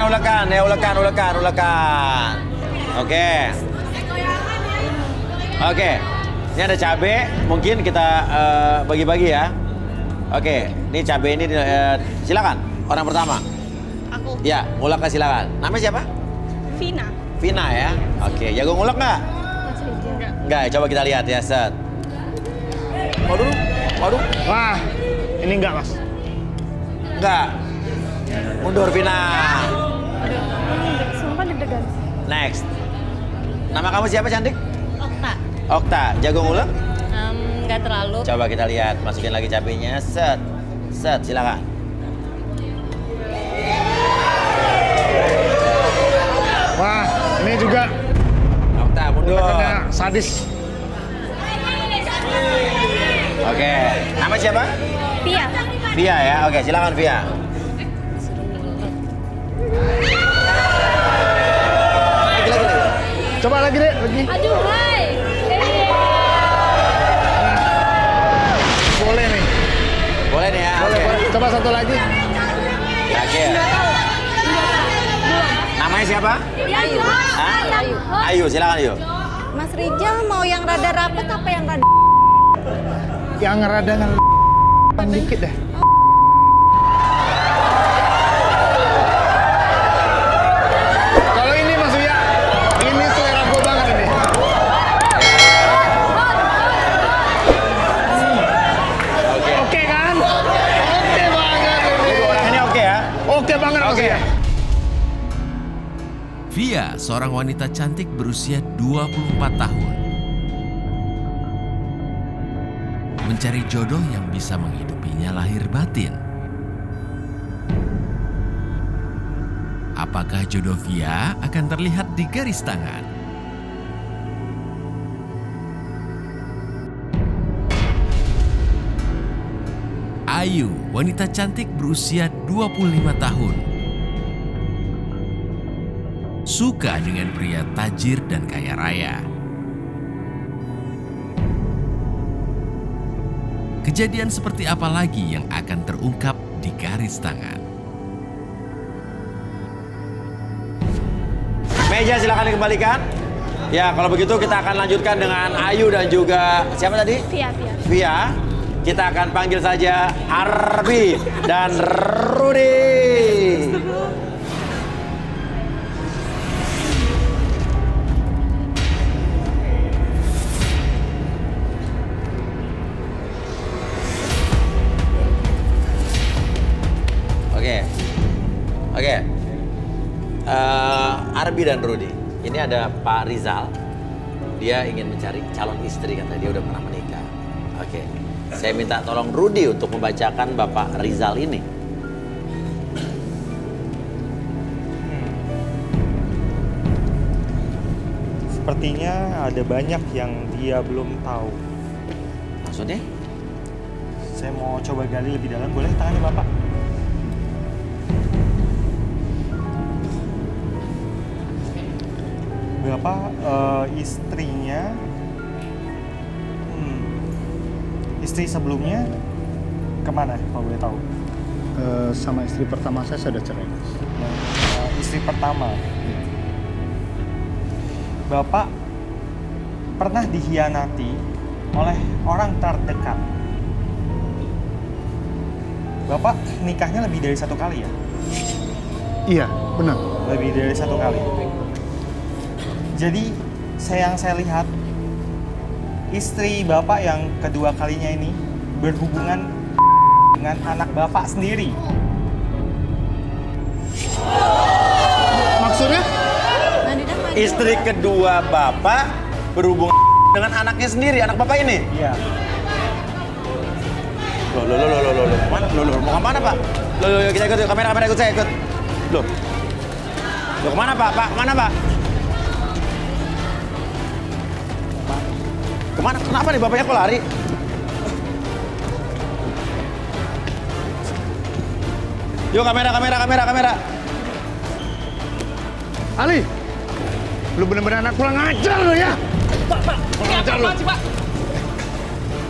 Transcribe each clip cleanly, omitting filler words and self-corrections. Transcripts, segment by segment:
ulekan. Oke. Ini ada cabai, mungkin kita bagi-bagi ya. Oke, ini cabai ini silakan. Orang pertama. Aku. Ya, ngulek silakan. Namanya siapa? Vina ya. Oke, jago ngulek nggak? Enggak, coba kita lihat ya, set. Waduh. Wah, ini enggak, Mas. Enggak. Mundur, Vina. Sumpah deg-degan. Next. Nama kamu siapa, cantik? Okta. Okta, jago ngulek? Nggak terlalu. Coba kita lihat, masukin lagi cabenya, set, silakan. Wah, ini juga Okta, mundur. ulekannya sadis. Oke, nama siapa? Pia. Via ya, oke silakan Via. Lagi. Coba lagi deh, lagi. Aduh, hai. Boleh nih. Boleh nih ya, Boleh, oke. boleh. Coba satu lagi. Terakhir. Namanya siapa? Ayu. Hah? Ayu, silakan Ayu. Mas Rijal mau yang rada rapet apa yang rada? Yang rada dikit deh. Kalau ini Mas Uya, ini selera gue banget ini. Oke. Oke kan? Oke banget ini. Dua orang ini oke ya? Oke banget Mas Oke. Uya. Via, seorang wanita cantik berusia 24 tahun. Mencari jodoh yang bisa menghidupinya lahir batin. Apakah jodoh Via akan terlihat di garis tangan? Ayu, wanita cantik berusia 25 tahun. Suka dengan pria tajir dan kaya raya. Kejadian seperti apa lagi yang akan terungkap di garis tangan? Meja silakan dikembalikan. Ya, kalau begitu kita akan lanjutkan dengan Ayu dan juga siapa tadi? Pia. Via. Kita akan panggil saja Arbi dan Rudi. Oke. Arbi dan Rudi. Ini ada Pak Rizal. Dia ingin mencari calon istri, katanya dia udah pernah menikah. Oke. Saya minta tolong Rudi untuk membacakan Bapak Rizal ini. Sepertinya ada banyak yang dia belum tahu. Maksudnya? Saya mau coba gali lebih dalam, boleh tangannya Bapak? Bapak istrinya, istri sebelumnya kemana kalau boleh tahu? Sama istri pertama saya sudah cerai. Yang, istri pertama. Bapak pernah dikhianati oleh orang terdekat. Bapak nikahnya lebih dari satu kali ya? Iya, benar. Lebih dari satu kali. Jadi yang saya lihat, istri Bapak yang kedua kalinya ini berhubungan dengan anak Bapak sendiri. Maksudnya? Istri kedua Bapak berhubungan dengan anaknya sendiri, anak Bapak ini? Iya. Loh, mana? Mau kemana Pak? Loh, kita ikut, kamera ikut saya, ikut. Loh, kemana Pak? Pak, kemana Pak? Kemana? Kenapa nih Bapaknya kok lari? Yuk kamera. Ali, lu bener-bener anak kurang ajar lu ya. Pak, ini apa apaan sih, Pak?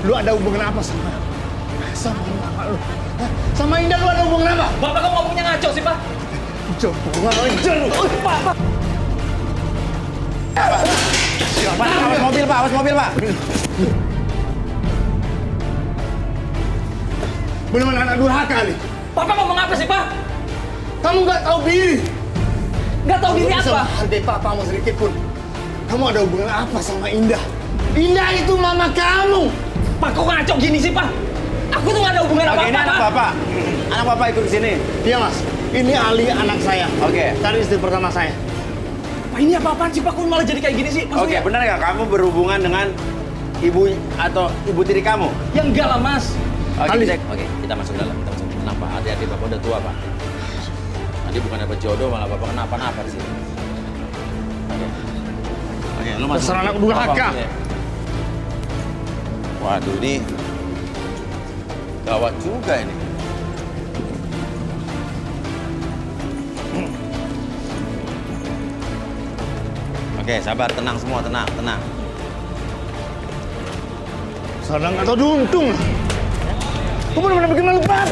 Lu ada hubungan apa sama Indah lu? Hah? Sama Indah lu ada hubungan apa? Bapak kok ngomongnya ngaco sih, Pak? Awas mobil Pak, awas mobil Pak. Benar-benar anak durhaka nih. Papa ngomong apa sih, Pak? Kamu nggak tahu diri. Nggak tahu diri Bisa apa? menghargai papamu sedikit pun. Kamu ada hubungan apa sama Indah? Indah itu mama kamu. Pak, kok ngaco gini sih, Pak? Aku tuh nggak ada hubungan Oke, apa-apa, ini anak Pak. Bapak. Anak Bapak ikut ke sini. Iya mas, ini Ali anak saya. Oke. Cari istri pertama saya. Pak, ini apa-apaan sih, Pak? Kok malah jadi kayak gini sih? Oke, benar nggak kamu berhubungan dengan ibu atau ibu tiri kamu? Ya enggak lah, Mas. Oke, Ali. kita masuk dalam. Kita masuk. Kenapa? Hati-hati Bapak udah tua Pak. Nanti bukan dapat jodoh malah Bapak kenapa-napa di sini. Oke, lu masuk. Dasar anak durhaka. Bapak, ya. Waduh, ini gawat juga ini. Oke, sabar, tenang semua, tenang, tenang. Sadang atau diuntung. Kamu benar-benar bikin malu papa.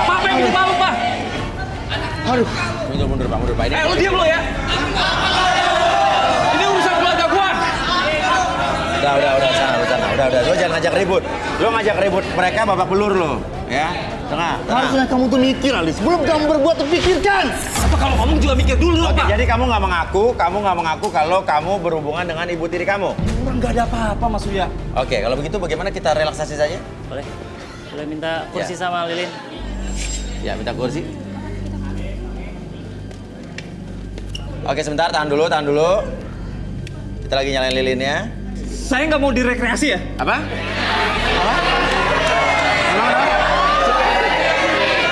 Papa yang bikin malu, Pak. Aduh. Mundur Pak, mundur Pak. Ini Lu diam lo ya. Ini urusan keluarga gua. Udah, sana. Udah. Lu jangan ngajak ribut. Lu ngajak ribut mereka babak belur lo, ya. Tenang. Harusnya kamu tuh mikir, Ali. Sebelum kamu berbuat, tuh pikirkan. Apa kalau ngomong juga mikir dulu, Oke, Pak? jadi kamu nggak mengaku kalau kamu berhubungan dengan ibu tiri kamu. Orang nggak ada apa-apa, Mas Uya. Oke, kalau begitu bagaimana kita relaksasi saja? Boleh? Boleh minta kursi Ya. sama Lilin? Ya, minta kursi. Oke, sebentar, tahan dulu. Kita lagi nyalain lilinnya. Saya nggak mau direkreasi ya. Apa?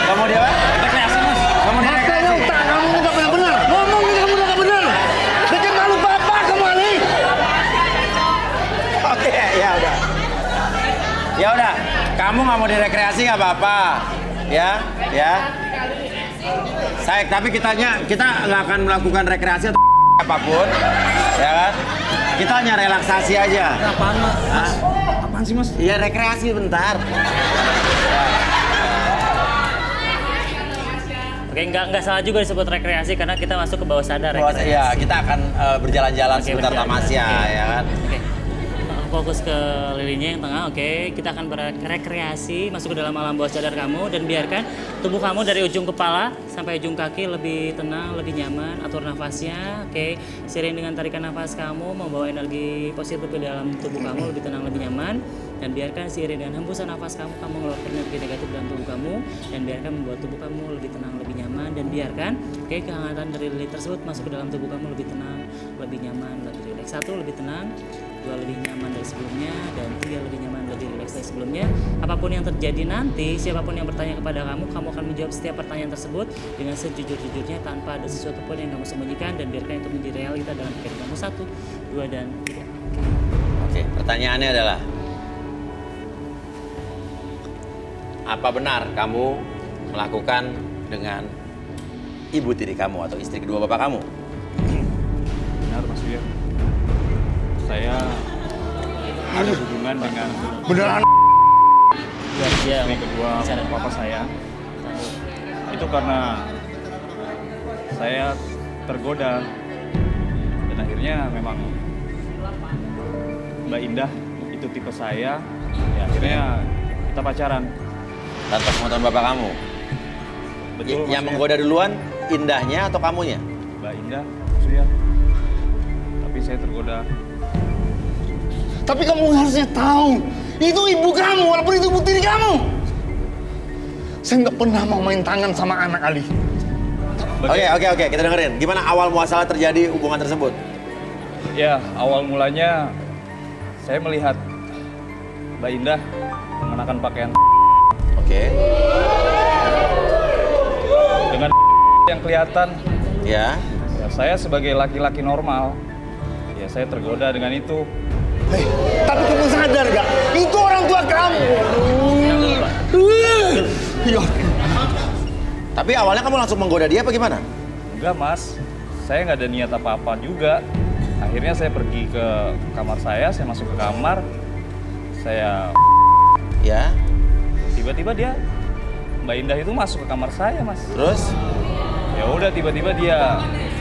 Kamu dia apa? Rekreasi, Mas. Kamu dia Makanya rekreasi? otak kamu nggak pernah benar. Ngomong ini kamu nggak benar. Bikin malu papa kamu, Ali. Oke, ya udah. Ya udah, kamu nggak mau direkreasi nggak apa-apa, ya. Tapi kita nggak akan melakukan rekreasi atau apapun, ya kan? Kita hanya relaksasi aja. Apaan, Mas? Hah? Apaan sih, Mas? Iya rekreasi bentar. Oke, nggak salah juga disebut rekreasi karena kita masuk ke bawah sadar rekreasi. Ya, kita akan berjalan-jalan Oke, seputar berjalan-jalan. tamasya, Oke. ya kan? Oke. Fokus ke lilinnya yang tengah, oke. Kita akan berekreasi, masuk ke dalam alam bawah sadar kamu dan biarkan tubuh kamu dari ujung kepala sampai ujung kaki lebih tenang, lebih nyaman. Atur nafasnya, oke. Seiring dengan tarikan nafas kamu membawa energi positif ke dalam tubuh kamu lebih tenang, lebih nyaman. Dan biarkan seiring dengan hembusan nafas kamu mengeluarkan energi negatif dalam tubuh kamu dan biarkan membuat tubuh kamu lebih tenang, lebih nyaman dan biarkan kehangatan dari lilin tersebut masuk ke dalam tubuh kamu lebih tenang, lebih nyaman, lebih rileks. 1 lebih tenang, 2 lebih nyaman dari sebelumnya, dan 3 lebih nyaman, lebih rileks dari sebelumnya. Apapun yang terjadi nanti, siapapun yang bertanya kepada kamu akan menjawab setiap pertanyaan tersebut dengan sejujur-jujurnya tanpa ada sesuatu pun yang kamu sembunyikan dan biarkan itu menjadi realita dalam pikiran kamu. 1, 2, dan 3. Oke, pertanyaannya adalah apa benar kamu melakukan dengan ibu tiri kamu atau istri kedua bapak kamu? Benar, Mas Uya. Saya ada hubungan dengan Beneran. Ya, istri kedua bicara. papa saya. Itu karena saya tergoda dan akhirnya memang Mbak Indah itu tipe saya. Ya akhirnya kita pacaran. Tanpa pengetahuan bapak kamu? Betul, Mas Yang Uya. menggoda duluan Indahnya atau kamunya? Mbak Indah, Mas Uya. Tapi saya tergoda. Tapi kamu harusnya tahu, itu ibu kamu, walaupun itu ibu tiri kamu. Saya nggak pernah mau main tangan sama anak Ali. Oke, kita dengerin. Gimana awal muasalah terjadi hubungan tersebut? Ya, awal mulanya saya melihat Mbak Indah mengenakan pakaian Oke, dengan yang kelihatan. ya. Ya, saya sebagai laki-laki normal, ya saya tergoda dengan itu. Hei, tapi kamu sadar gak? Itu orang tua kamu. Iya. Tapi awalnya kamu langsung menggoda dia apa gimana? Enggak, Mas. Saya nggak ada niat apa-apa juga. Akhirnya saya pergi ke kamar saya masuk ke kamar. Saya Ya, tiba-tiba dia Mbak Indah itu masuk ke kamar saya, Mas. terus? Ya udah tiba-tiba dia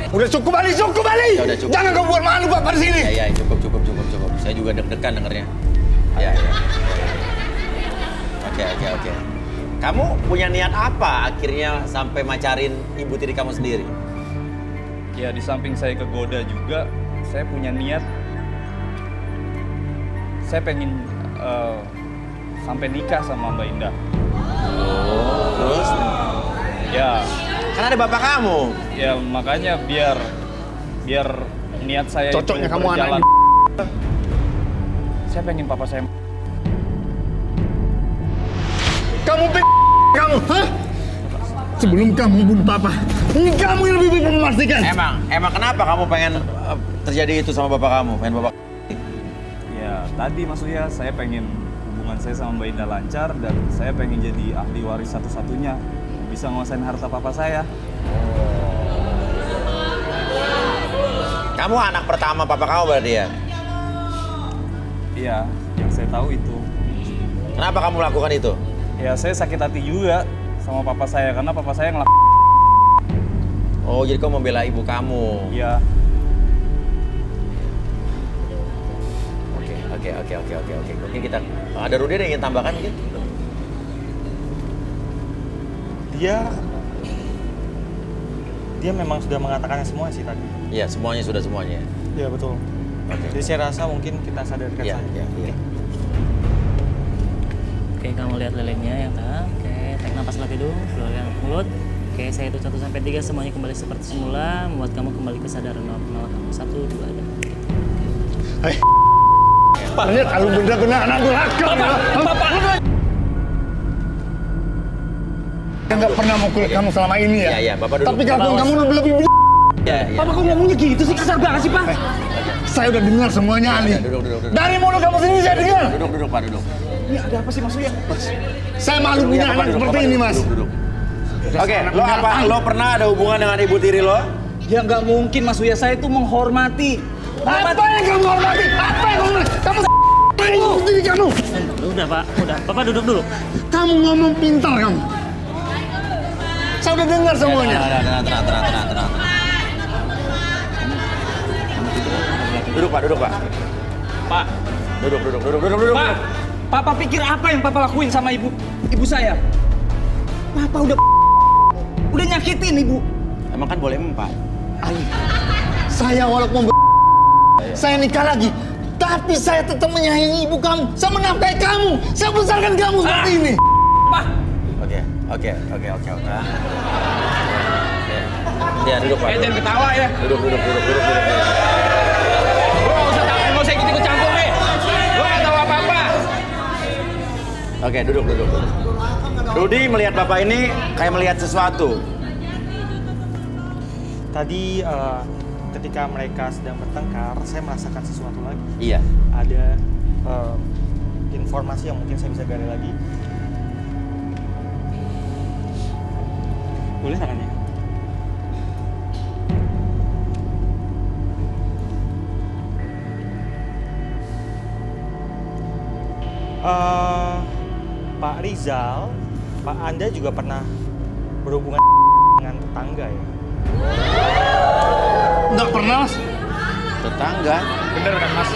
Udah cukup Ali, cukup Ali. Ya udah, cukup. Jangan kau buat malu Bapak di sini. Ya, cukup. Saya juga deg-degan dengernya. Ya. Oke. Kamu punya niat apa akhirnya sampai macarin ibu tiri kamu sendiri? ya di samping saya kegoda juga, saya punya niat. Saya pengen sampai nikah sama Mbak Indah. Terus? Ya, Kan ada bapak kamu. ya makanya biar niat saya Cocoknya itu kamu berjalan. anak Saya pengen papa saya. Kamu kamu, hah? Sebelum kamu bunuh Papa, ini kamu yang lebih bisa memastikan. Emang kenapa kamu pengen terjadi itu sama bapak kamu? Pengen bapak? Ya tadi maksudnya saya pengen hubungan saya sama Mbak Indah lancar dan saya pengen jadi ahli waris satu-satunya bisa nguasain harta papa saya. Kamu anak pertama papa kamu berarti ya? Iya, yang saya tahu itu. Kenapa kamu lakukan itu? Ya saya sakit hati juga sama papa saya karena papa saya Oh, jadi kamu membela ibu kamu. ya Oke. Mungkin kita ada Rudy yang ingin tambahkan mungkin? Dia memang sudah mengatakannya semua sih tadi. Iya, semuanya. Iya betul. Oke. Jadi saya rasa mungkin kita sadarkan Iya. saja. Oke, kamu lihat lilinnya yang tengah. Oke, tarik nafas lagi dulu, keluarkan mulut. Oke, saya hitung 1 sampai 3 semuanya kembali seperti semula, membuat kamu kembali kesadaran normal kamu. 1, 2, dan 3. Lihat kalau benar-benar anak durhaka. Bapak. Yang nggak pernah mukul kamu selama ini ya. Iya, Bapak duduk. Tapi kelakuan kamu lebih. Iya. Papa kok ngomongnya gitu sih, kasar banget sih, Pak? Saya udah dengar semuanya Ali. Duduk. Dari mulut kamu sendiri saya dengar. Duduk, Pak, duduk. Ini ada apa sih maksudnya? Saya malu punya Bapak anak duduk, seperti Bapak ini duduk, Mas. duduk. Oke, lo pernah ada hubungan dengan ibu tiri lo? Ya nggak mungkin, Mas Uya. Saya itu menghormati. Apa yang kamu hormati? Apa yang kamu hormati? Kamu ibu tiri kamu. Udah, Pak. Udah. Bapak duduk dulu. Kamu ngomong pintar kamu. Saya udah dengar semuanya. Tenang. Duduk, Pak. Pak, Duduk. Pak, Papa pikir apa yang Papa lakuin sama ibu saya? Papa udah nyakitin ibu. Emang kan boleh empat. Ali, saya walaupun saya nikah lagi, tapi saya tetap menyayangi ibu kamu. Saya menafkahi kamu. Saya besarkan kamu seperti ini. Pak, Oke. Ya, duduk, Pak. jangan ketawa ya. Duduk. Lo nggak usah ikut campur deh. Lo nggak tahu apa-apa. Oke, duduk. Rudy melihat bapak ini kayak melihat sesuatu. Tadi ketika mereka sedang bertengkar, saya merasakan sesuatu lagi. Iya. Ada informasi yang mungkin saya bisa gali lagi. Boleh tangannya? Pak Rizal, Pak Anda juga pernah berhubungan dengan tetangga ya? Nggak pernah, Mas. Tetangga. bener kan Mas?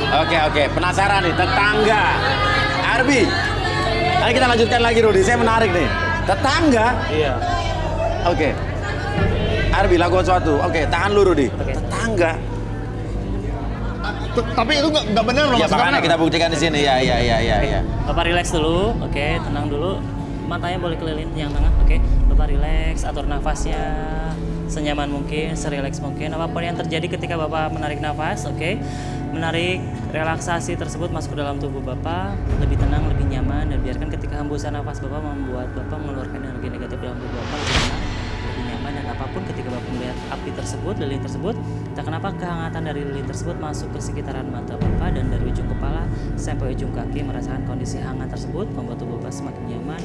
Oke. Penasaran nih, tetangga. Arbi. Nanti kita lanjutkan lagi, Rudy. Saya menarik nih. Tetangga. Iya. Oke. Arbi, lakukan sesuatu. Oke, tahan lu, Rudy. Oke. Tetangga. Tapi itu nggak benar loh, Ya, Mas. makanya Nggak kita buktikan di sini. Ya. Bapak relax dulu. Oke, tenang dulu. Matanya boleh keliling yang tengah. Oke, Bapak relax, atur nafasnya senyaman mungkin, serileks mungkin. Apapun yang terjadi ketika Bapak menarik nafas, oke. Menarik relaksasi tersebut masuk ke dalam tubuh Bapak, lebih tenang, lebih nyaman, dan biarkan ketika hembusan nafas Bapak membuat Bapak mengeluarkan energi negatif dalam tubuh Bapak lebih tenang, lebih nyaman, dan apapun ketika Bapak melihat api tersebut, lilin tersebut, entah kenapa kehangatan dari lilin tersebut masuk ke sekitaran mata Bapak dan dari ujung kepala sampai ujung kaki merasakan kondisi hangat tersebut membuat tubuh Bapak semakin nyaman,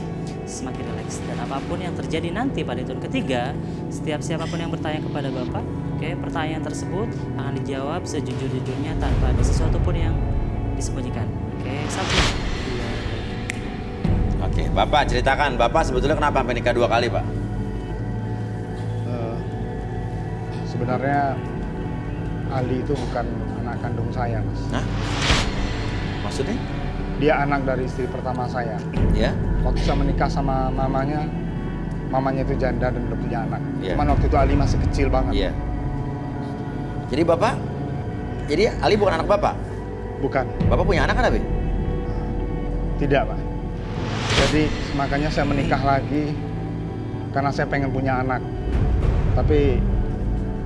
semakin rileks. Dan apapun yang terjadi nanti pada hitungan ketiga, setiap siapapun yang bertanya kepada Bapak, oke, pertanyaan tersebut akan dijawab sejujur-jujurnya tanpa ada sesuatu pun yang disembunyikan. Oke, 1, 2. Oke, Bapak ceritakan. Bapak sebetulnya kenapa sampai nikah 2 kali, Pak? Sebenarnya Ali itu bukan anak kandung saya, Mas. Hah? Maksudnya? Dia anak dari istri pertama saya. Ya? Waktu saya menikah sama mamanya itu janda dan udah punya anak. Iya. Cuman waktu itu Ali masih kecil banget. Iya. Jadi Bapak? Jadi Ali bukan anak Bapak? Bukan, Bapak punya anak kan, Abi? tidak, Pak. Jadi makanya saya menikah lagi karena saya pengen punya anak. Tapi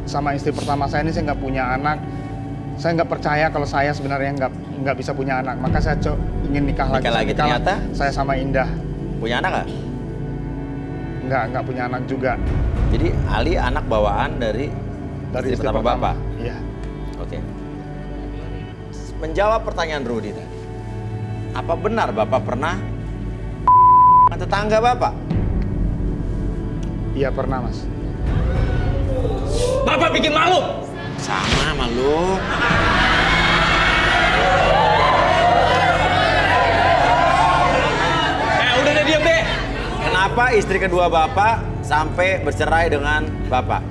sama istri pertama saya ini saya nggak punya anak. Saya nggak percaya kalau saya sebenarnya nggak bisa punya anak. Maka saya ingin nikah lagi. Nikah lagi, ternyata? Saya sama Indah. Punya anak nggak? Nggak punya anak juga. Jadi Ali anak bawaan dari istri pertama Bapak? Iya. Oke. Menjawab pertanyaan Rudy tadi. Apa benar Bapak pernah tetangga Bapak? Iya pernah, Mas. Bapak bikin malu. Sama malu. Udah deh, diam deh. Kenapa istri kedua Bapak sampai bercerai dengan Bapak?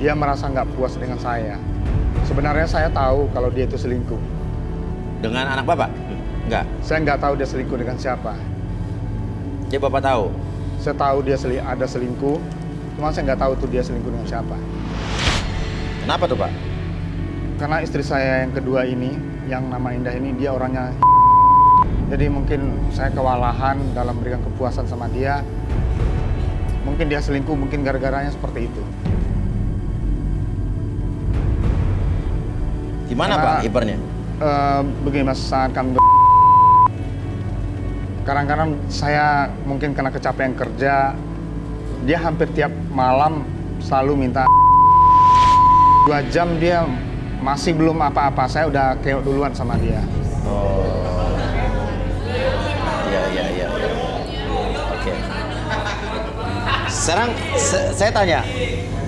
Dia merasa nggak puas dengan saya. Sebenarnya saya tahu kalau dia itu selingkuh. Dengan anak Bapak? Enggak. Saya nggak tahu dia selingkuh dengan siapa. Jadi Bapak tahu? Saya tahu dia ada selingkuh, cuma saya nggak tahu tuh dia selingkuh dengan siapa. Kenapa tuh Pak? Karena istri saya yang kedua ini, yang nama Indah ini, dia orangnya. Jadi mungkin saya kewalahan dalam memberikan kepuasan sama dia. Mungkin dia selingkuh, mungkin gara-garanya seperti itu. Gimana Karena, Pak hipernya? Begini Mas, saat kami kadang-kadang saya mungkin karena kecapean kerja, dia hampir tiap malam selalu minta 2 jam dia masih belum apa-apa, saya udah keok duluan sama dia. Oh. Iya. Oke. Sekarang saya tanya,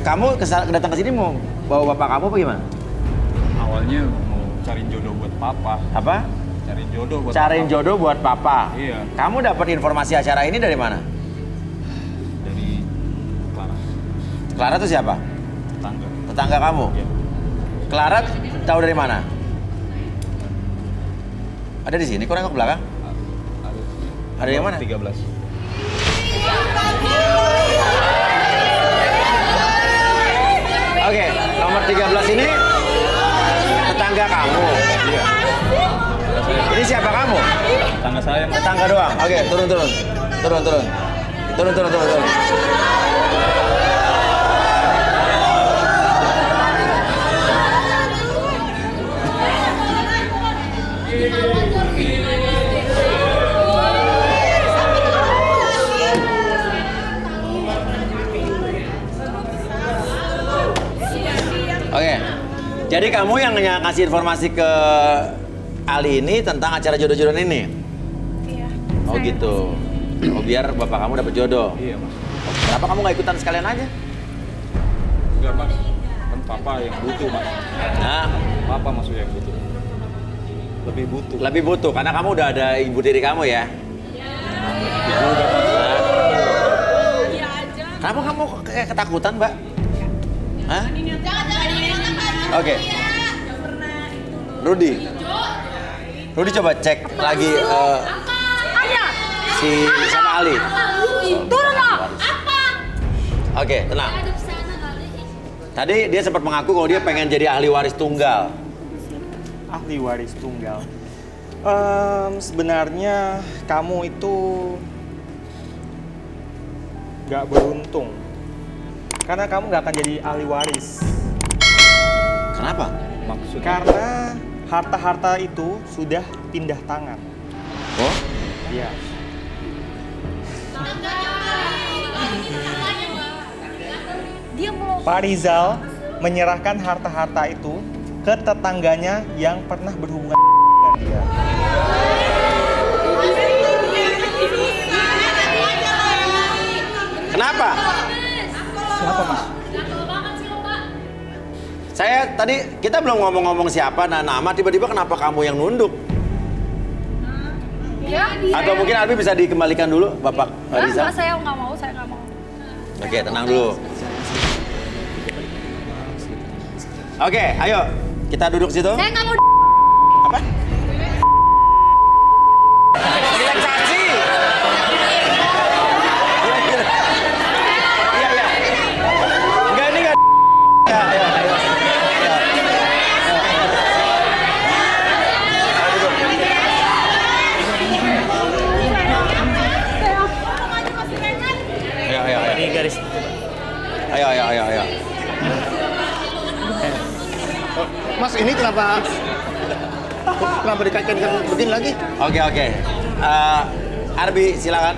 kamu datang ke sini mau bawa bapak kamu apa gimana? Awalnya mau cari jodoh buat papa. Apa? Cari jodoh buat Cariin papa. jodoh buat papa. Iya. Kamu dapat informasi acara ini dari mana? Dari Clara. Clara itu siapa? Tetangga. Tetangga kamu? Iya. Clara tahu dari mana? Ada di sini, kok nengok ke belakang? Ada yang mana? 13. Oke, nomor 13 ini tetangga kamu. Iya. Ini siapa kamu? Tetangga saya. Tetangga doang. Oke, turun. Turun. Oke, jadi kamu yang ngasih informasi ke Ali ini tentang acara jodoh-jodohan ini? Iya. Oh gitu. Oh biar bapak kamu dapat jodoh. Iya, Mas. Kenapa kamu nggak ikutan sekalian aja? Enggak, Mas. Kan papa yang butuh, Mas. Nah, Papa maksudnya yang butuh. Lebih butuh. lebih butuh karena kamu udah ada ibu tiri kamu ya. Ibu udah, Mas. Nah. Kenapa kamu kayak ketakutan, Mbak? Hah? Oke. Rudy coba cek lagi si sama Ali. Turun loh. Oke, tenang. Tadi dia sempat mengaku kalau dia pengen jadi ahli waris tunggal. Ahli waris tunggal. Sebenarnya kamu itu gak beruntung. Karena kamu gak akan jadi ahli waris. Kenapa? Maksudnya Karena harta-harta itu sudah pindah tangan. Oh? Iya. Pak Rizal menyerahkan harta-harta itu ke tetangganya yang pernah berhubungan dengan dia. Kenapa? Kenapa, Mas? Kita belum ngomong-ngomong siapa dan nama, tiba-tiba kenapa kamu yang nunduk? Atau mungkin Albi bisa dikembalikan dulu, Bapak Rizal? Saya nggak mau. Oke, tenang dulu. Oke, ayo kita duduk situ. Saya nggak mau Apa? Relaksasi. Iya, iya. Enggak, ini enggak. Ya, ayo, ayo. Ayo, ayo, ayo. Di garis. Ayo, ayo, ayo, ayo. Mas, ini kenapa dikaitkan begini lagi? Oke, oke. Arbi, silakan.